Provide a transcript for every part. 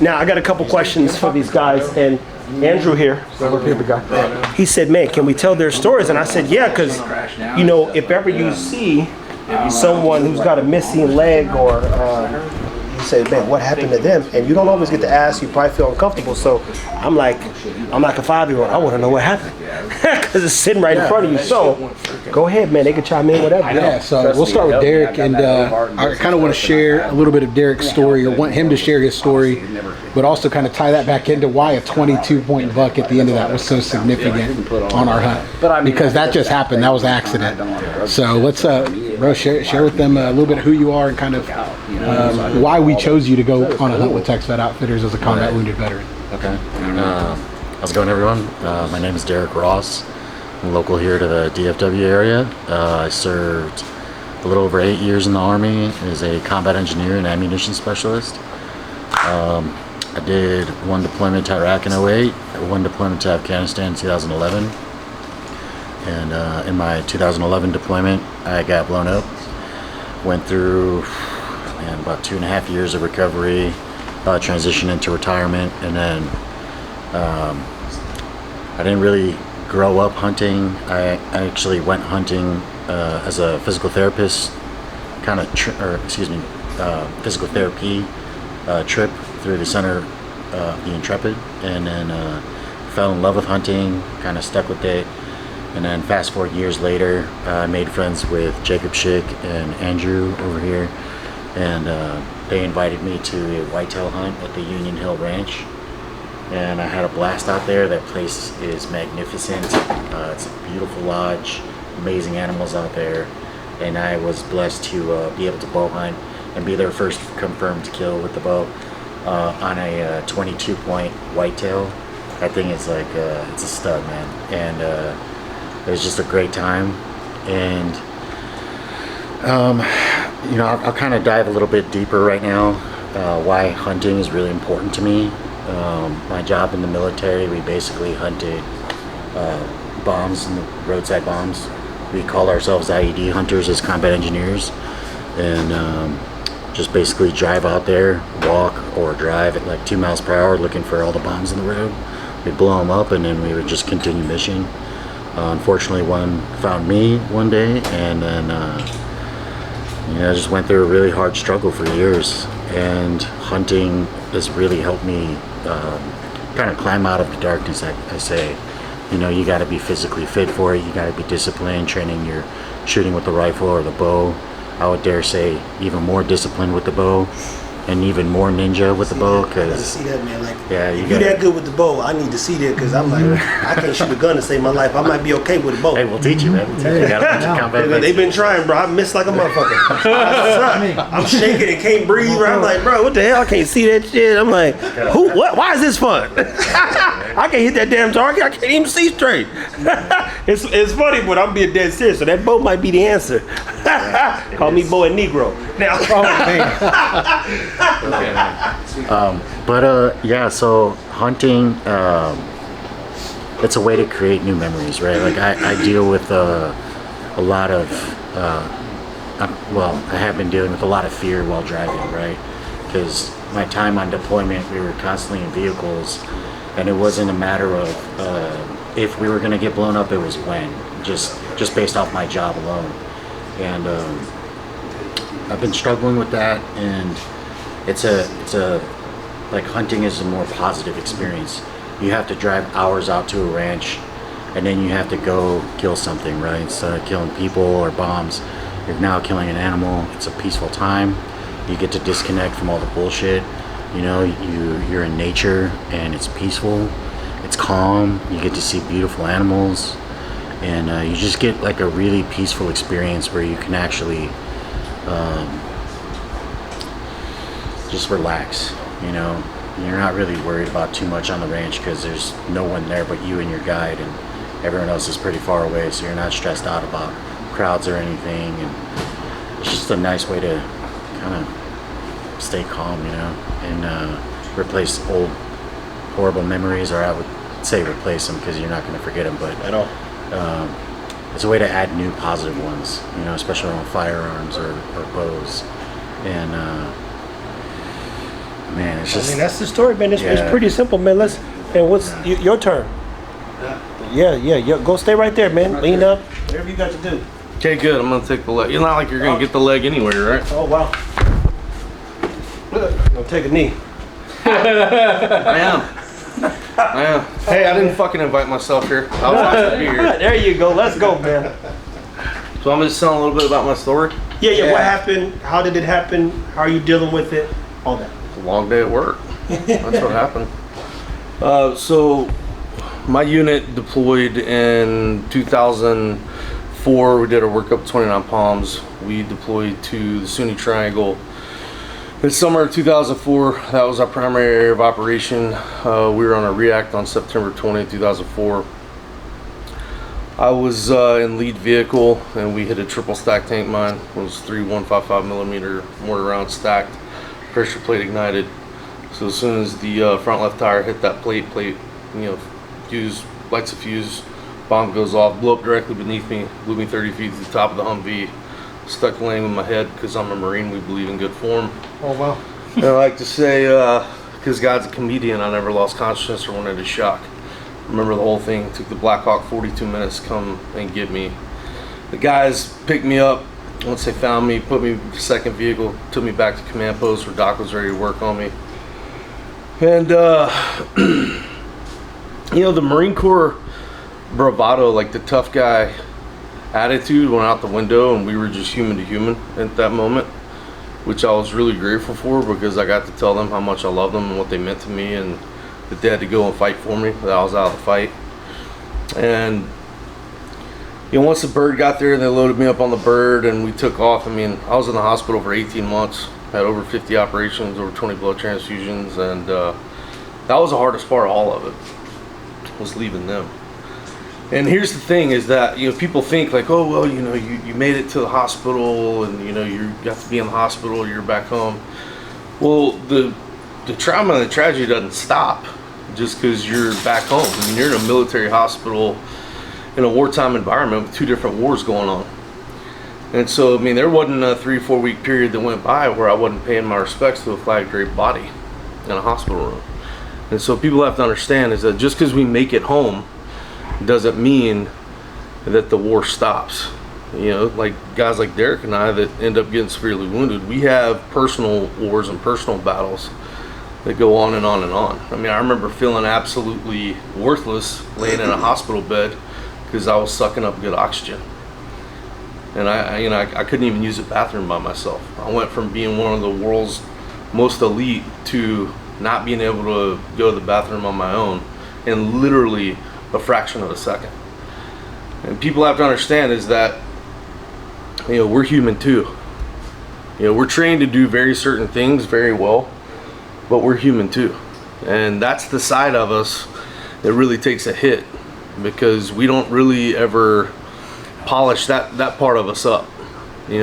Now I got a couple questions for these guys, and Andrew here, the guy, he said, man, can we tell their stories? And I said, yeah, because, you know, if ever you see someone who's got a missing leg or you say, man, what happened to them? And you don't always get to ask, you probably feel uncomfortable. So I'm like a 5-year-old, I want to know what happened. Because it's sitting right in front of you. So go ahead, man, they can chime in, whatever. Yeah, so we'll start with Derek, and I kind of want to share a little bit of Derek's story, or want him to share his story, but also kind of tie that back into why a 22-point buck at the end of that was so significant on our hunt. Because that just happened, that was an accident. So let's, bro, share with them a little bit of who you are and kind of why we chose you to go on a hunt with Texvet Outfitters as a combat wounded veteran. Okay. How's it going, everyone? My name is Derek Ross. I'm local here to the DFW area. I served a little over 8 years in the Army as a combat engineer and ammunition specialist. I did one deployment to Iraq in 08, one deployment to Afghanistan in 2011. And in my 2011 deployment, I got blown up. Went through about 2.5 years of recovery, transitioned into retirement, and then I didn't really grow up hunting. I actually went hunting as a physical therapist, physical therapy trip through the center of the Intrepid, and then fell in love with hunting, kind of stuck with it. And then fast forward years later, I made friends with Jacob Schick and Andrew over here, and they invited me to a whitetail hunt at the Union Hill Ranch, and I had a blast out there. That place is magnificent. It's a beautiful lodge, amazing animals out there, and I was blessed to be able to bow hunt and be their first confirmed kill with the bow on a 22-point whitetail. That thing is like, it's a stud, man, and it was just a great time. And you know, I'll kind of dive a little bit deeper right now, why hunting is really important to me. My job in the military, we basically hunted bombs, and roadside bombs. We call ourselves IED hunters as combat engineers, and just basically drive out there, walk or drive at like 2 miles per hour looking for all the bombs in the road. We'd blow them up, and then we would just continue mission. Unfortunately, one found me one day, and then you know, I just went through a really hard struggle for years. And hunting has really helped me kind of climb out of the darkness. I say, you know, you got to be physically fit for it. You got to be disciplined, training your shooting with the rifle or the bow. I would dare say even more disciplined with the bow, and even more ninja with the bow. Cause see that, man. Like, yeah, if you're that good with the bow, I need to see that, because I'm like, I can't shoot a gun to save my life. I might be okay with a bow. Hey, we'll teach you, man. We'll teach you. Got a bunch of combat. They've been trying, bro. I missed like a motherfucker. I'm shaking and can't breathe. Bro. I'm like, bro, what the hell? I can't see that shit. I'm like, who? What? Why is this fun? I can't hit that damn target. I can't even see straight. It's funny, but I'm being dead serious. So that bow might be the answer. Call me boy Negro. Now, yeah, so hunting, it's a way to create new memories, right? Like I deal with a lot of, I have been dealing with a lot of fear while driving, right? Because my time on deployment, we were constantly in vehicles, and it wasn't a matter of if we were going to get blown up, it was when, just based off my job alone. And I've been struggling with that, and it's a like, hunting is a more positive experience. You have to drive hours out to a ranch, and then you have to go kill something, right? Instead of killing people or bombs, you're now killing an animal. It's a peaceful time. You get to disconnect from all the bullshit. You know, you're in nature, and it's peaceful. It's calm. You get to see beautiful animals, and you just get like a really peaceful experience where you can actually just relax. You know, you're not really worried about too much on the ranch because there's no one there but you and your guide, and everyone else is pretty far away, so you're not stressed out about crowds or anything. And it's just a nice way to kind of stay calm, you know, and replace old horrible memories, or I would say replace them, because you're not going to forget them, but at all. It's a way to add new positive ones, you know, especially on firearms or bows. And man, it's I just mean, that's the story, man. It's Yeah. pretty simple, man. What's your turn? Yeah. Go stay right there, man. Lean up. Whatever you got to do. Okay, good. I'm gonna take the leg. It's not like you're gonna get the leg anywhere, right? Oh, wow. Don't take a knee. I am. Hey, I didn't fucking invite myself here. I was asked to be here. There you go. Let's go, man. So I'm just telling a little bit about my story. Yeah. What happened? How did it happen? How are you dealing with it? All that. It's a long day at work. That's what happened. So my unit deployed in 2004. We did our work up 29 Palms. We deployed to the Sunni Triangle. In summer of 2004, that was our primary area of operation. We were on a react on September 20, 2004. I was in lead vehicle and we hit a triple stack tank mine. It was 3 155 millimeter mortar rounds stacked, pressure plate ignited. So as soon as the front left tire hit that plate, fuse, lights a fuse, bomb goes off, blew up directly beneath me, blew me 30 feet to the top of the Humvee. Stuck the landing with my head because I'm a Marine. We believe in good form. Oh, wow. And I like to say, because God's a comedian, I never lost consciousness or went into shock. Remember the whole thing. It took the Black Hawk 42 minutes to come and get me. The guys picked me up. Once they found me, put me in the second vehicle, took me back to command post where Doc was ready to work on me. And, the Marine Corps bravado, like the tough guy attitude went out the window, and we were just human to human at that moment, which I was really grateful for because I got to tell them how much I love them and what they meant to me, and that they had to go and fight for me, that I was out of the fight. And once the bird got there, they loaded me up on the bird and we took off. I mean, I was in the hospital for 18 months, had over 50 operations, over 20 blood transfusions, and that was the hardest part of all of it, was leaving them. And here's the thing is that, people think like, oh, well, you made it to the hospital and, you got to be in the hospital, you're back home. Well, the trauma and the tragedy doesn't stop just because you're back home. I mean, you're in a military hospital in a wartime environment with 2 different wars going on. And so, I mean, there wasn't a 3-4 week period that went by where I wasn't paying my respects to a flag draped body in a hospital room. And so people have to understand is that just because we make it home doesn't mean that the war stops. Like guys like Derek and I that end up getting severely wounded, we have personal wars and personal battles that go on and on and on. I mean, I remember feeling absolutely worthless laying in a hospital bed because I was sucking up good oxygen. And I couldn't even use a bathroom by myself. I went from being one of the world's most elite to not being able to go to the bathroom on my own in literally a fraction of a second. And people have to understand is that we're human too. We're trained to do very certain things very well, but we're human too. And that's the side of us that really takes a hit because we don't really ever polish that part of us up. I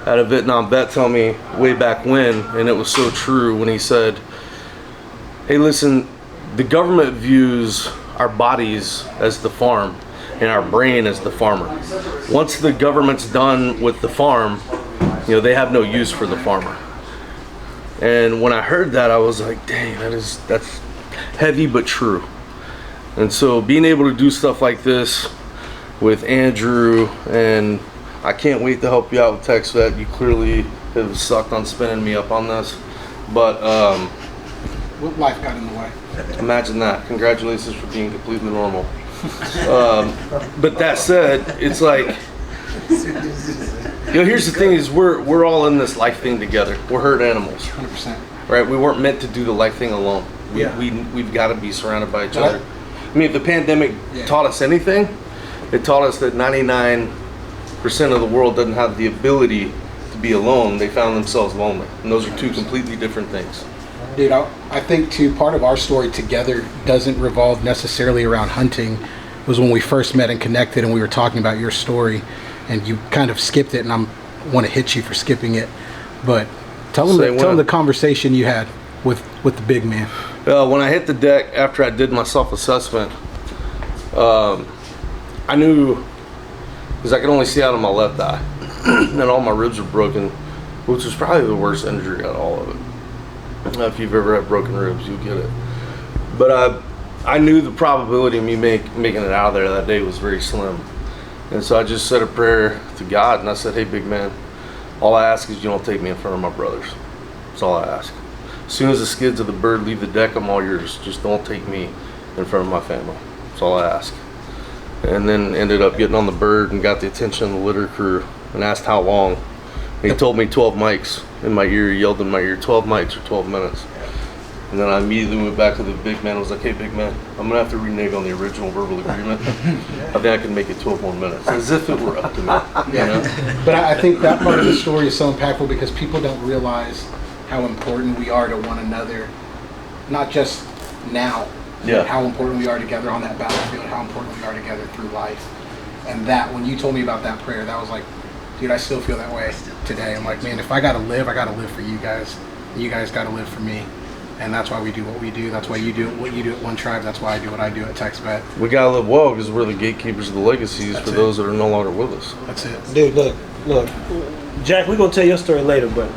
had a Vietnam vet tell me way back when, and it was so true when he said, hey, listen, the government views our bodies as the farm and our brain as the farmer. Once the government's done with the farm, they have no use for the farmer. And when I heard that, I was like, dang, that's heavy but true. And so being able to do stuff like this with Andrew, and I can't wait to help you out with TexVet. You clearly have sucked on spinning me up on this, but What life got in the way? imagine that. Congratulations for being completely normal. But that said, it's like, here's the thing is we're all in this life thing together. We're herd animals. 100%. Right? We weren't meant to do the life thing alone. Yeah. We've got to be surrounded by each other. I mean, if the pandemic taught us anything, it taught us that 99% of the world doesn't have the ability to be alone. They found themselves lonely. And those are 2 completely different things. Dude, I think too, part of our story together doesn't revolve necessarily around hunting. It was when we first met and connected and we were talking about your story and you kind of skipped it, and I want to hit you for skipping it. But tell them the conversation you had with the big man. When I hit the deck after I did my self-assessment, I knew, because I could only see out of my left eye, and all my ribs were broken, which was probably the worst injury out of all of it. If you've ever had broken ribs, you'll get it. But I knew the probability of me making it out of there that day was very slim. And so I just said a prayer to God, and I said, hey, big man, all I ask is you don't take me in front of my brothers. That's all I ask. As soon as the skids of the bird leave the deck, I'm all yours. Just don't take me in front of my family. That's all I ask. And then ended up getting on the bird and got the attention of the litter crew and asked how long. And he told me 12 mics in my ear. He yelled in my ear, 12 mics or 12 minutes. And then I immediately went back to the big man. I was like, hey, big man, I'm going to have to renege on the original verbal agreement. I think I can make it 12 more minutes. As if it were up to me. You know? But I think that part of the story is so impactful because people don't realize how important we are to one another, not just now, Yeah. how important we are together on that battlefield, how important we are together through life. And that, when you told me about that prayer, that was like, dude, I still feel that way today. I'm like, man, if I got to live for you guys. You guys got to live for me. And that's why we do what we do. That's why you do what you do at One Tribe. That's why I do what I do at Texvet. We got to live well because we're the gatekeepers of the legacies for those that are no longer with us. That's it. Dude, look, Jack, we're gonna tell your story later, but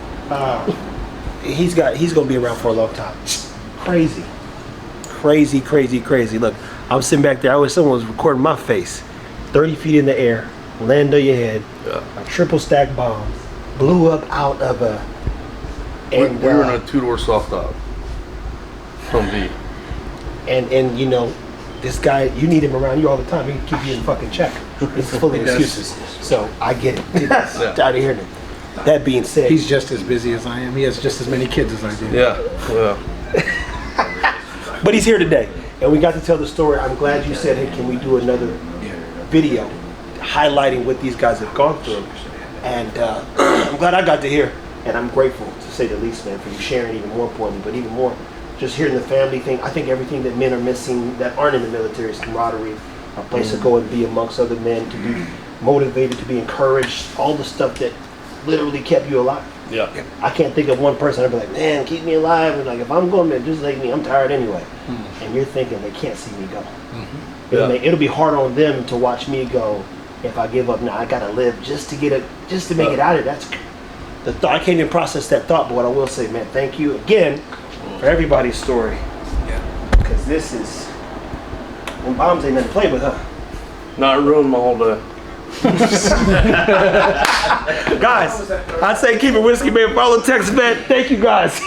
he's gonna be around for a long time. Crazy. Look, I was sitting back there. I wish someone was recording my face. 30 feet in the air, land on your head, a triple stack bomb, blew up out of a. And we were in a 2-door soft top. From V. And you know, this guy, you need him around you all the time. He can keep you in fucking check. It's full of excuses. So I get it. Out of here. That being said, He's just as busy as I am. He has just as many kids as I do. Yeah. but he's here today, and we got to tell the story. I'm glad you said, hey, can we do another video highlighting what these guys have gone through? And I'm glad I got to hear, and I'm grateful to say the least, man, for you sharing. Even more importantly, but even more, just hearing the family thing. I think everything that men are missing that aren't in the military is camaraderie, a place to go and be amongst other men, to be motivated, to be encouraged, all the stuff that literally kept you alive. Yeah. I can't think of one person I'd be like, man, keep me alive. And like, if I'm going, man, just like me, I'm tired anyway. And you're thinking they can't see me go. It'll be hard on them to watch me go. If I give up now, I gotta live just to make it out of it. That's the thought. I can't even process that thought. But what I will say, man, thank you again for everybody's story. Because this is, when bombs ain't nothing to play with, huh? Not ruined my whole day. Guys, I'd say keep it whiskey, man. Follow Texvet. Thank you, guys.